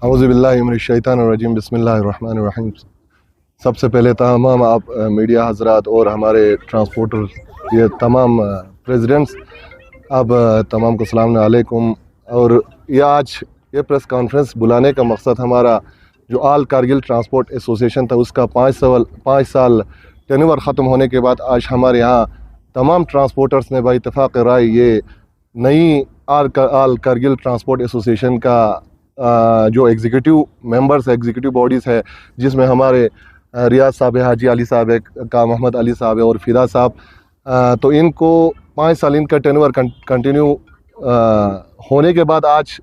औज़ुबिल्लाहि मिनश्शैतानिर्रजीम बिस्मिल्लाहिर्रहमानिर्रहीम। सबसे पहले तमाम आप मीडिया हज़रात और हमारे ट्रांसपोर्टर ये तमाम प्रेसिडेंट्स अब तमाम को सलाम अलैकुम। और ये आज ये प्रेस कॉन्फ्रेंस बुलाने का मकसद हमारा जो आल कारगिल ट्रांसपोर्ट एसोसिएशन था उसका 5 साल टेन्योर ख़त्म होने के बाद आज हमारे यहाँ तमाम ट्रांसपोर्टर्स ने बाइत्तेफ़ाक़ राय ये नई आल कारगिल ट्रांसपोर्ट एसोसिएशन का जो एग्जीक्यूटिव मेंबर्स एग्जीक्यूटिव बॉडीज़ है जिसमें हमारे रियाज साहब है, हाजी अली साहब है, का मोहम्मद अली साहब है और फिदा साहब, तो इनको 5 साल इनका टेन्योर कंटिन्यू होने के बाद आज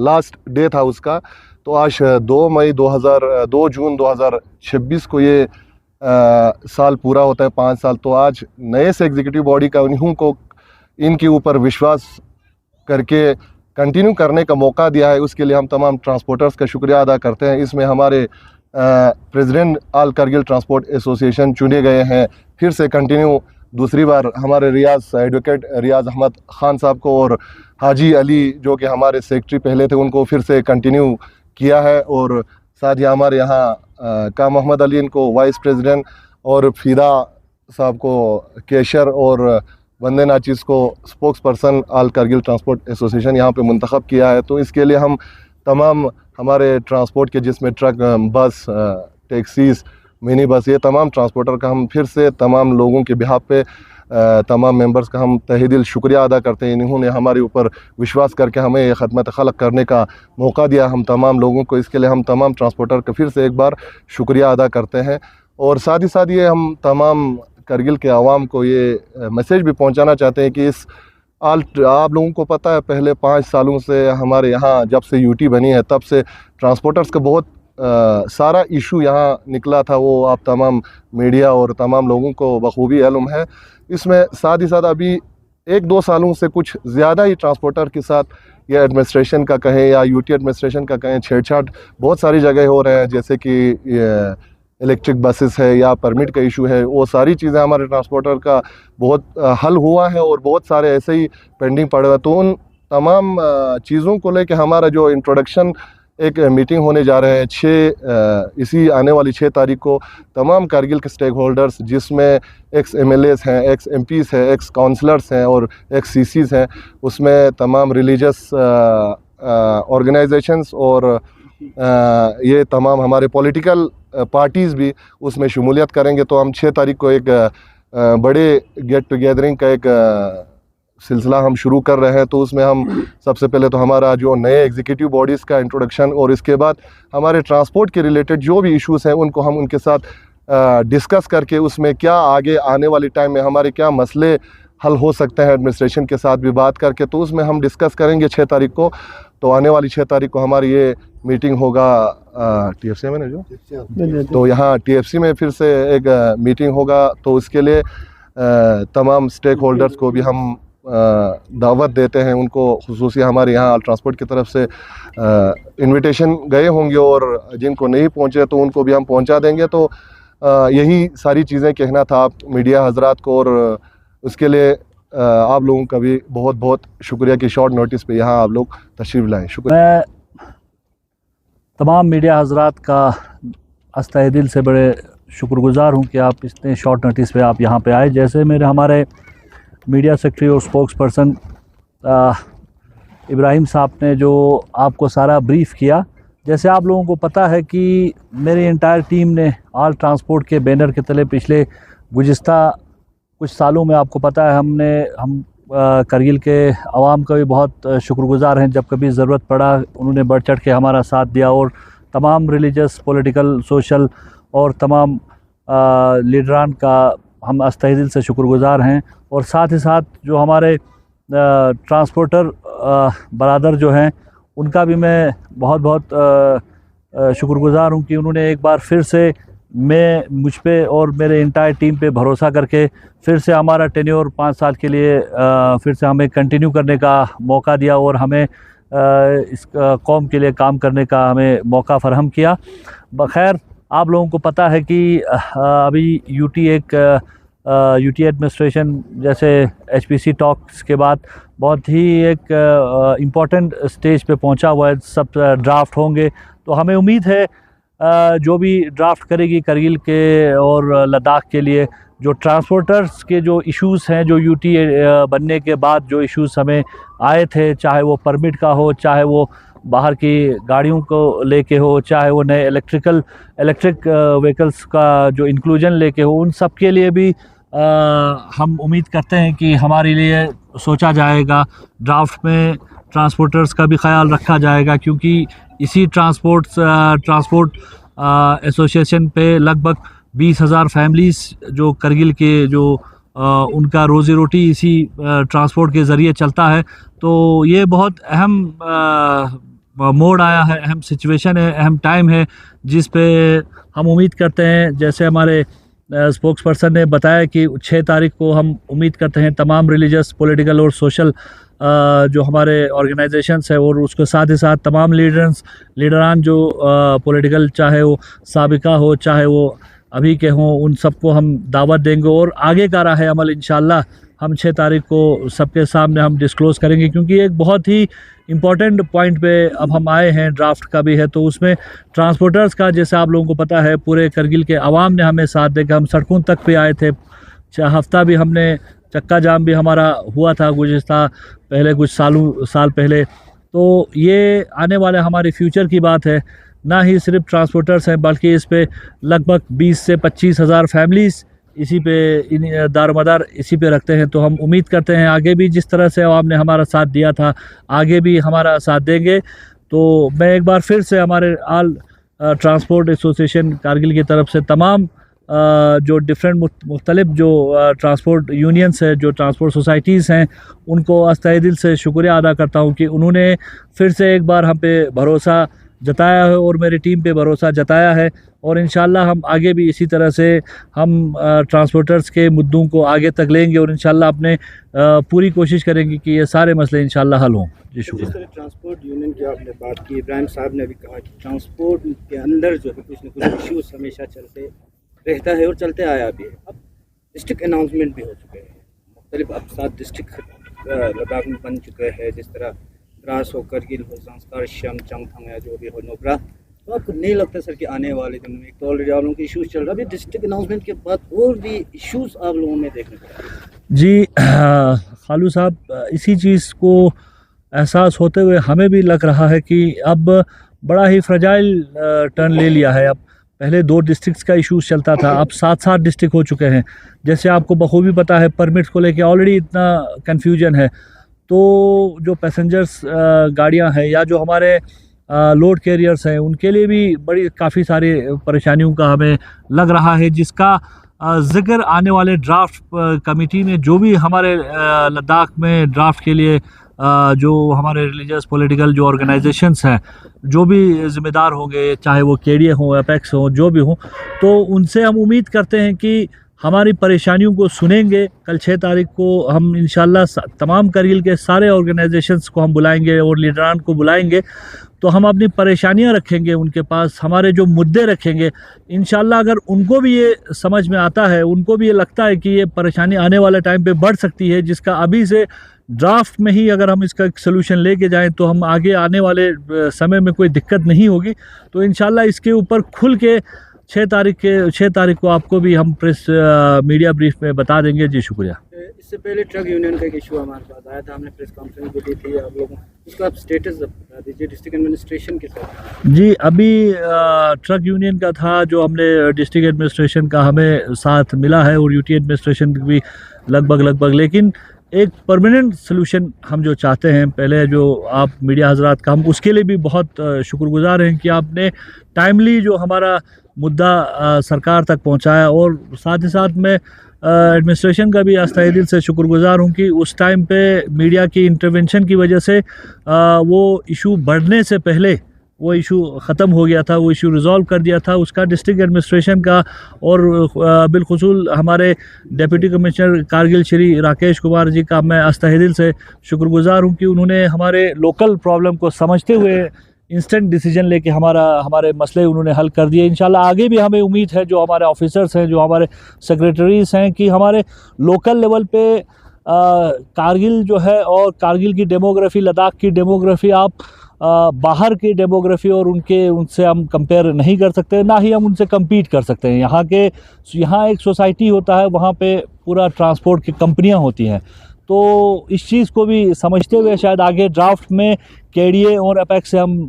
लास्ट डे था उसका। तो आज 2 जून 2026 को ये साल पूरा होता है 5 साल। तो आज नए से एग्जीक्यूटिव बॉडी का इन्हों को इनके ऊपर विश्वास करके कंटिन्यू करने का मौका दिया है, उसके लिए हम तमाम ट्रांसपोर्टर्स का शुक्रिया अदा करते हैं। इसमें हमारे प्रेसिडेंट आल कारगिल ट्रांसपोर्ट एसोसिएशन चुने गए हैं फिर से कंटिन्यू दूसरी बार हमारे एडवोकेट रियाज अहमद ख़ान साहब को और हाजी अली जो कि हमारे सेक्रेटरी पहले थे उनको फिर से कंटिन्यू किया है। और साथ ही हमारे यहाँ का मोहम्मद अली इनको वाइस प्रेसिडेंट और फिदा साहब को केशर और वंदे नाचीज़ को स्पोक्स पर्सन आल कारगिल ट्रांसपोर्ट एसोसिएशन यहाँ पे मुंतखब किया है। तो इसके लिए हम तमाम हमारे ट्रांसपोर्ट के जिसमें ट्रक, बस, टैक्सीज़, मिनी बस, ये तमाम ट्रांसपोर्टर का हम फिर से तमाम लोगों के बिहाफ पे तमाम मेंबर्स का हम तहे दिल शुक्रिया अदा करते हैं। इन्होंने हमारे ऊपर विश्वास करके हमें ये खदमत खलक करने का मौका दिया हम तमाम लोगों को, इसके लिए हम तमाम ट्रांसपोर्टर का फिर से एक बार शुक्रिया अदा करते हैं। और साथ ही साथ ये हम तमाम करगिल के आवाम को ये मैसेज भी पहुंचाना चाहते हैं कि इस आप लोगों को पता है पहले 5 सालों से हमारे यहाँ जब से यूटी बनी है तब से ट्रांसपोर्टर्स का बहुत सारा इशू यहाँ निकला था, वो आप तमाम मीडिया और तमाम लोगों को बखूबी इल्म है। इसमें साथ ही साथ अभी 1-2 सालों से कुछ ज़्यादा ही ट्रांसपोर्टर के साथ या एडमिनिस्ट्रेशन का कहें या यूटी एडमिनिस्ट्रेशन का कहें छेड़छाड़ बहुत सारी जगह हो रहे हैं, जैसे कि इलेक्ट्रिक बसेस है या परमिट का इशू है। वो सारी चीज़ें हमारे ट्रांसपोर्टर का बहुत हल हुआ है और बहुत सारे ऐसे ही पेंडिंग पड़े हुए। तो उन तमाम चीज़ों को लेकर हमारा जो इंट्रोडक्शन एक मीटिंग होने जा रहे हैं इसी आने वाली 6 तारीख को तमाम कारगिल के स्टेक होल्डर्स जिसमें एक्स MLAs हैं, एक्स MPs हैं, एक्स काउंसलर्स हैं और एक्स CCs हैं, उसमें तमाम रिलीजियस ऑर्गेनाइजेशंस और ये तमाम हमारे पॉलिटिकल पार्टीज़ भी उसमें शमूलियत करेंगे। तो हम 6 तारीख को एक बड़े गेट टुगेदरिंग का एक सिलसिला हम शुरू कर रहे हैं। तो उसमें हम सबसे पहले तो हमारा जो नए एग्जीक्यूटिव बॉडीज़ का इंट्रोडक्शन और इसके बाद हमारे ट्रांसपोर्ट के रिलेटेड जो भी इश्यूज़ हैं उनको हम उनके साथ डिस्कस करके उसमें क्या आगे आने वाली टाइम में हमारे क्या मसले हल हो सकते हैं एडमिनिस्ट्रेशन के साथ भी बात करके, तो उसमें हम डिस्कस करेंगे 6 तारीख को। तो आने वाली 6 तारीख को हमारी ये मीटिंग होगा TFC में जो तो यहाँ TFC में फिर से एक मीटिंग होगा। तो उसके लिए तमाम स्टेक होल्डर्स को भी हम दावत देते हैं, उनको खुसूसी हमारे यहाँ ट्रांसपोर्ट की तरफ से इनविटेशन गए होंगे और जिनको नहीं पहुँचे तो उनको भी हम पहुँचा देंगे। तो यही सारी चीज़ें कहना था आप मीडिया हजरात को, और उसके लिए आप लोगों का भी बहुत बहुत शुक्रिया कि शॉर्ट नोटिस पे यहाँ आप लोग तशरीफ़ लाएँ। शुक्रिया। मैं तमाम मीडिया हजरात का तहे दिल से बड़े शुक्रगुज़ार हूँ कि आप इतने शॉर्ट नोटिस पे आप यहाँ पे आए। जैसे हमारे मीडिया सेक्रेटरी और स्पोक्स पर्सन इब्राहिम साहब ने जो आपको सारा ब्रीफ़ किया, जैसे आप लोगों को पता है कि मेरी एंटायर टीम ने आल ट्रांसपोर्ट के बैनर के तले पिछले गुज़िस्ता कुछ सालों में आपको पता है हम करगिल के आवाम का भी बहुत शुक्रगुज़ार हैं। जब कभी ज़रूरत पड़ा उन्होंने बढ़ चढ़ के हमारा साथ दिया और तमाम रिलीजियस, पॉलिटिकल, सोशल और तमाम लीडरान का हम तहे दिल से शुक्रगुज़ार हैं। और साथ ही साथ जो हमारे ट्रांसपोर्टर बरादर जो हैं उनका भी मैं बहुत बहुत शुक्रगुज़ार हूँ कि उन्होंने एक बार फिर से मुझ पे और मेरे इंटायर टीम पे भरोसा करके फिर से हमारा टेन्योर 5 साल के लिए फिर से हमें कंटिन्यू करने का मौका दिया और हमें इस कौम के लिए काम करने का हमें मौका फराहम किया। बखैर आप लोगों को पता है कि अभी यूटी एडमिनिस्ट्रेशन जैसे HPC टॉक्स के बाद बहुत ही एक इम्पॉर्टेंट स्टेज पे पहुंचा हुआ है। सब ड्राफ्ट होंगे तो हमें उम्मीद है जो भी ड्राफ्ट करेगी करगिल के और लद्दाख के लिए, जो ट्रांसपोर्टर्स के जो इश्यूज़ हैं, जो यूटी बनने के बाद जो इश्यूज़ हमें आए थे, चाहे वो परमिट का हो, चाहे वो बाहर की गाड़ियों को लेके हो, चाहे वो नए इलेक्ट्रिक व्हीकल्स का जो इंक्लूजन लेके हो, उन सब के लिए भी हम उम्मीद करते हैं कि हमारे लिए सोचा जाएगा। ड्राफ्ट में ट्रांसपोर्टर्स का भी ख्याल रखा जाएगा, क्योंकि इसी ट्रांसपोर्ट एसोसिएशन पे लगभग 20,000 फैमिलीज़ जो करगिल के जो उनका रोज़ी रोटी इसी ट्रांसपोर्ट के ज़रिए चलता है। तो ये बहुत अहम मोड़ आया है, अहम सिचुएशन है, अहम टाइम है, जिस पे हम उम्मीद करते हैं, जैसे हमारे स्पोक्स पर्सन ने बताया कि 6 तारीख को हम उम्मीद करते हैं तमाम रिलीजियस, पॉलिटिकल और सोशल जो हमारे ऑर्गेनाइजेशंस है, और उसके साथ ही साथ तमाम लीडरान जो पॉलिटिकल, चाहे वो साबिका हो चाहे वो अभी के हों, उन सबको हम दावत देंगे और आगे का राह अमल इंशाल्लाह हम 6 तारीख को सबके सामने हम डिस्क्लोज़ करेंगे, क्योंकि एक बहुत ही इम्पॉर्टेंट पॉइंट पे अब हम आए हैं। ड्राफ्ट का भी है, तो उसमें ट्रांसपोर्टर्स का, जैसे आप लोगों को पता है, पूरे करगिल के आवाम ने हमें साथ देकर हम सड़कों तक पे आए थे। हफ्ता भी हमने चक्का जाम भी हमारा हुआ था गुज़िश्ता पहले कुछ साल पहले। तो ये आने वाले हमारे फ्यूचर की बात है, ना ही सिर्फ ट्रांसपोर्टर्स हैं, बल्कि इस पे लगभग 20 से 25 हज़ार फैमिलीज़ इसी पे दारोमदार इसी पे रखते हैं। तो हम उम्मीद करते हैं आगे भी जिस तरह से आवाम ने हमारा साथ दिया था, आगे भी हमारा साथ देंगे। तो मैं एक बार फिर से हमारे ऑल ट्रांसपोर्ट एसोसिएशन कारगिल की तरफ से तमाम जो डिफरेंट मुख्तलिफ जो ट्रांसपोर्ट यूनियंस है, जो ट्रांसपोर्ट सोसाइटीज़ हैं, उनको तहे दिल से शुक्रिया अदा करता हूँ कि उन्होंने फिर से एक बार हम पे भरोसा जताया है और मेरी टीम पे भरोसा जताया है। और इंशाल्लाह हम आगे भी इसी तरह से हम ट्रांसपोर्टर्स के मुद्दों को आगे तक लेंगे और इंशाल्लाह अपने पूरी कोशिश करेंगे कि ये सारे मसले इंशाल्लाह हल हों। जी शुक्रिया। जिस तरह ट्रांसपोर्ट यूनियन की आपने बात की, इब्राहिम साहब ने भी कहा कि ट्रांसपोर्ट के अंदर जो है कुछ न कुछ इश्यूज हमेशा चलते रहता है और चलते आया भी है। अब डिस्ट्रिक्ट अनाउंसमेंट भी हो चुके हैं, मुख्तलिफ अब 7 डिस्ट्रिक्ट लद्दाख में बन चुके हैं, जिस तरह द्रास हो, करगिल हो, ज़ांस्कार, शम, चंगथंग या जो भी हो, नुब्रा। तो आपको नहीं लगता सर कि आने वाले दिन में, एक तो ऑलरेडी आप लोगों के इशूज़ चल रहा है, अभी डिस्ट्रिक्ट अनाउंसमेंट के बाद और भी इशूज़ आप लोगों में देखने को मिलेंगे? जी खालू साहब, इसी चीज़ को एहसास होते हुए हमें भी लग रहा है कि अब बड़ा ही फ्रजाइल टर्न ले लिया है। अब पहले 2 डिस्ट्रिक्ट्स का इशूज़ चलता था, अब 7 डिस्ट्रिक्ट हो चुके हैं। जैसे आपको बखूबी पता है, परमिट्स को लेके ऑलरेडी इतना कन्फ्यूजन है। तो जो पैसेंजर्स गाड़ियां हैं या जो हमारे लोड कैरियर्स हैं, उनके लिए भी बड़ी काफ़ी सारी परेशानियों का हमें लग रहा है, जिसका ज़िक्र आने वाले ड्राफ्ट कमेटी में, जो भी हमारे लद्दाख में ड्राफ्ट के लिए जो हमारे रिलीजियस पॉलिटिकल जो ऑर्गेनाइजेशंस हैं, जो भी ज़िम्मेदार होंगे, चाहे वो केडीए हों, अपेक्स हों, जो भी हों, तो उनसे हम उम्मीद करते हैं कि हमारी परेशानियों को सुनेंगे। कल 6 तारीख को हम इंशाल्लाह तमाम करगिल के सारे ऑर्गेनाइजेशंस को हम बुलाएंगे और लीडरान को बुलाएंगे। तो हम अपनी परेशानियां रखेंगे उनके पास, हमारे जो मुद्दे रखेंगे। इंशाल्लाह अगर उनको भी ये समझ में आता है, उनको भी ये लगता है कि ये परेशानी आने वाले टाइम पे बढ़ सकती है, जिसका अभी से ड्राफ्ट में ही अगर हम इसका एक सोल्यूशन लेके जाएं, तो हम आगे आने वाले समय में कोई दिक्कत नहीं होगी। तो इंशाल्लाह इसके ऊपर खुल के 6 तारीख को आपको भी हम प्रेस मीडिया ब्रीफ में बता देंगे। जी शुक्रिया। इससे पहले ट्रक यूनियन का एक इशू हमारे पास आया था, हमने प्रेस कॉन्फ्रेंस भी दी थी आप लोगों, उसका आप स्टेटस बता दीजिए डिस्ट्रिक्ट एडमिनिस्ट्रेशन के साथ। जी अभी ट्रक यूनियन का था, जो हमने डिस्ट्रिक्ट एडमिनिस्ट्रेशन का हमें साथ मिला है और यूटी एडमिनिस्ट्रेशन भी लगभग, लेकिन एक परमानेंट सोल्यूशन हम जो चाहते हैं, पहले जो आप मीडिया हजरात का, हम उसके लिए भी बहुत शुक्रगुजार हैं कि आपने टाइमली जो हमारा मुद्दा सरकार तक पहुंचाया। और साथ ही साथ मैं एडमिनिस्ट्रेशन का भी तहे दिल से शुक्रगुजार हूं कि उस टाइम पे मीडिया की इंटरवेंशन की वजह से वो इशू बढ़ने से पहले वो इशू ख़त्म हो गया था, वो इशू रिज़ॉल्व कर दिया था। उसका डिस्ट्रिक्ट एडमिनिस्ट्रेशन का और बिलखुसूस हमारे डिप्टी कमिश्नर कारगिल श्री राकेश कुमार जी का मैं तहे दिल से शुक्रगुजार हूँ कि उन्होंने हमारे लोकल प्रॉब्लम को समझते हुए इंस्टेंट डिसीजन लेके हमारे मसले उन्होंने हल कर दिए। इंशाल्लाह आगे भी हमें उम्मीद है, जो हमारे ऑफिसर्स हैं, जो हमारे सेक्रेटरीज हैं, कि हमारे लोकल लेवल पे कारगिल जो है और कारगिल की डेमोग्राफी, लद्दाख की डेमोग्राफी आप बाहर की डेमोग्राफी और उनसे हम कंपेयर नहीं कर सकते, ना ही हम उनसे compete कर सकते हैं। यहाँ एक सोसाइटी होता है, वहाँ पे पूरा ट्रांसपोर्ट की कंपनियाँ होती हैं। तो इस चीज़ को भी समझते हुए शायद आगे ड्राफ्ट में केडीए और अपेक्स से हम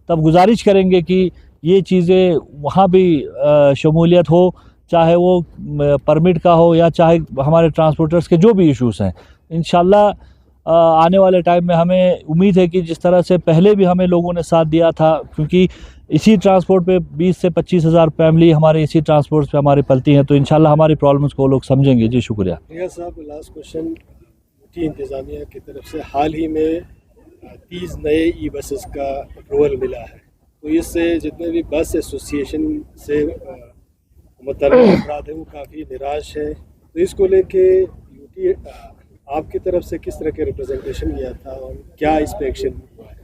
तब गुजारिश करेंगे कि ये चीज़ें वहाँ भी शमूलियत हो, चाहे वो परमिट का हो या चाहे हमारे ट्रांसपोर्टर्स के जो भी इश्यूज़ हैं। इंशाल्लाह आने वाले टाइम में हमें उम्मीद है कि जिस तरह से पहले भी हमें लोगों ने साथ दिया था, क्योंकि इसी ट्रांसपोर्ट पे 20 से 25 हज़ार फैमिली हमारे इसी ट्रांसपोर्ट पे हमारी पलती हैं, तो इंशाल्लाह हमारी प्रॉब्लम्स को लोग समझेंगे। जी शुक्रिया। रियाज साहब, लास्ट क्वेश्चन, ऊटी इंतज़ामिया की तरफ से हाल ही में 30 नए ई बसेस का अप्रूवल मिला है, तो इससे जितने भी बस एसोसिएशन से मुतल्लिक़ अफराद हैं वो काफ़ी निराश हैं। तो इसको लेके यूटी आपकी तरफ से किस तरह के रिप्रेजेंटेशन किया था और क्या इस पे एक्शन हुआ है?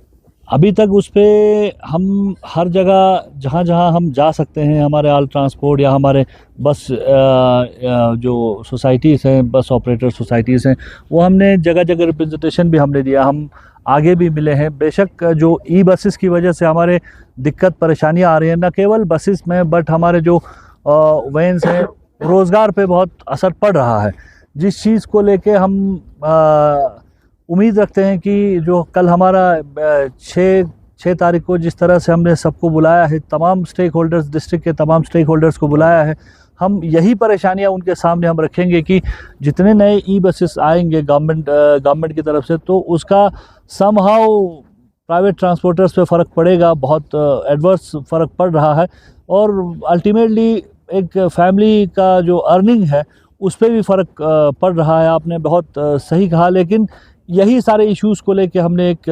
अभी तक उस पर हम हर जगह जहाँ जहाँ हम जा सकते हैं, हमारे आल ट्रांसपोर्ट या हमारे बस जो सोसाइटीज़ हैं, बस ऑपरेटर सोसाइटीज़ हैं, वो हमने जगह जगह रिप्रेजेंटेशन भी हमने दिया। हम आगे भी मिले हैं। बेशक जो ई बसेस की वजह से हमारे दिक्कत परेशानियाँ आ रही हैं, न केवल बसेस में बट हमारे जो वैन्स हैं, रोज़गार पे बहुत असर पड़ रहा है, जिस चीज़ को लेके हम उम्मीद रखते हैं कि जो कल हमारा 6 तारीख को जिस तरह से हमने सबको बुलाया है, तमाम स्टेक होल्डर्स, डिस्ट्रिक्ट के तमाम स्टेक होल्डर्स को बुलाया है, हम यही परेशानियां उनके सामने हम रखेंगे कि जितने नए ई बसेस आएंगे गवर्नमेंट की तरफ से, तो उसका समहाउ प्राइवेट ट्रांसपोर्टर्स पे फ़र्क पड़ेगा, बहुत एडवर्स फ़र्क पड़ रहा है, और अल्टीमेटली एक फैमिली का जो अर्निंग है उस पर भी फ़र्क पड़ रहा है। आपने बहुत सही कहा, लेकिन यही सारे इश्यूज़ को लेके हमने एक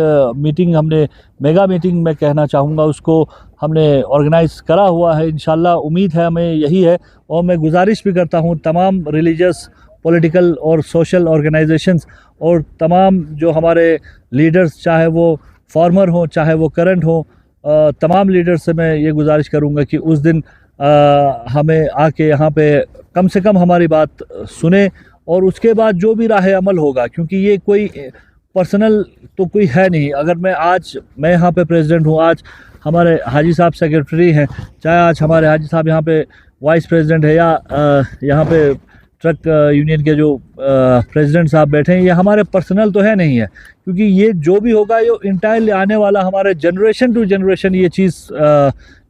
हमने मेगा मीटिंग में कहना चाहूँगा, उसको हमने ऑर्गेनाइज़ करा हुआ है। इंशाल्लाह उम्मीद है हमें यही है, और मैं गुजारिश भी करता हूँ तमाम रिलीजियस, पॉलिटिकल और सोशल ऑर्गेनाइजेशंस और तमाम जो हमारे लीडर्स, चाहे वो फॉर्मर हो चाहे वो करंट हो, तमाम लीडर्स से मैं ये गुजारिश करूँगा कि उस दिन हमें आके यहाँ पे कम से कम हमारी बात सुने, और उसके बाद जो भी राह अमल होगा, क्योंकि ये कोई पर्सनल तो कोई है नहीं। अगर मैं यहाँ पे प्रेसिडेंट हूँ, आज हमारे हाजी साहब सेक्रेटरी हैं, चाहे आज हमारे हाजी साहब यहाँ पे वाइस प्रेसिडेंट है, या यहाँ पे ट्रक यूनियन के जो प्रेसिडेंट साहब बैठे हैं, ये हमारे पर्सनल तो है नहीं है, क्योंकि ये जो भी होगा ये इंटायरली आने वाला हमारे जनरेशन टू जनरेशन ये चीज़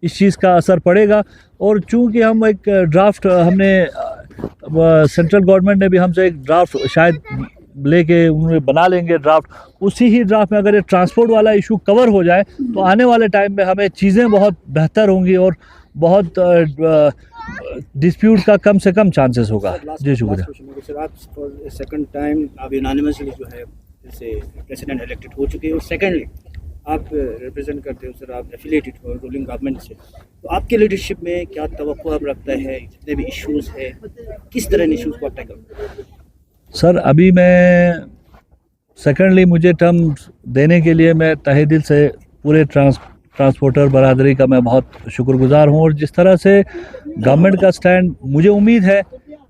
इस चीज़ का असर पड़ेगा। और चूँकि हम एक ड्राफ्ट हमने सेंट्रल गवर्नमेंट ने भी हमसे एक ड्राफ्ट शायद लेके उन्होंने बना लेंगे ड्राफ्ट, उसी ही ड्राफ्ट में अगर ये ट्रांसपोर्ट वाला इशू कवर हो जाए तो आने वाले टाइम में हमें चीज़ें बहुत बेहतर होंगी और बहुत डिस्प्यूट का कम से कम चांसेस होगा। जी शुक्रिया। सर, आप फॉर सेकंड टाइम आप यूनानिमसली जो है जैसे प्रेसिडेंट इलेक्टेड हो चुके हैं, और सेकेंडली आप रिप्रेजेंट करते हो, सर आप एफिलिएटेड हो रूलिंग गवर्नमेंट से, तो आपके लीडरशिप में क्या तवक्को आप रखता है? जितने भी इश्यूज़ है, किस तरह इन इश्यूज़ को आप टैकल करते हैं? सर अभी मैं सेकेंडली मुझे टर्म देने के लिए मैं तहे दिल से पूरे ट्रांसपोर्टर बरादरी का मैं बहुत शुक्रगुजार हूँ। और जिस तरह से गवर्नमेंट का स्टैंड, मुझे उम्मीद है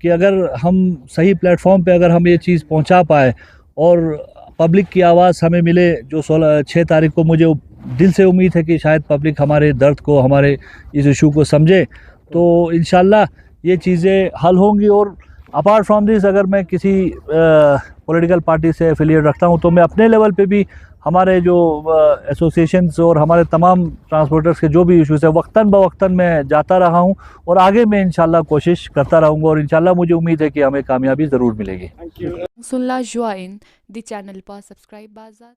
कि अगर हम सही प्लेटफॉर्म पे अगर हम ये चीज़ पहुँचा पाए और पब्लिक की आवाज़ हमें मिले, जो 6 तारीख को मुझे दिल से उम्मीद है कि शायद पब्लिक हमारे दर्द को, हमारे इस इशू को समझे, तो इंशाल्लाह ये चीज़ें हल होंगी। और अपार्ट फ्रॉम दिस, अगर मैं किसी पॉलिटिकल पार्टी से एफिलिएट रखता हूँ, तो मैं अपने लेवल पे भी हमारे जो एसोसिएशंस और हमारे तमाम ट्रांसपोर्टर्स के जो भी इश्यूज़ है, वक्तन ब मैं जाता रहा हूँ, और आगे मैं इंशाल्लाह कोशिश करता रहूँगा, और इंशाल्लाह मुझे उम्मीद है कि हमें कामयाबी ज़रूर मिलेगी। सुनला ज्वाइन द चैनल पर सब्सक्राइब बाज़ात।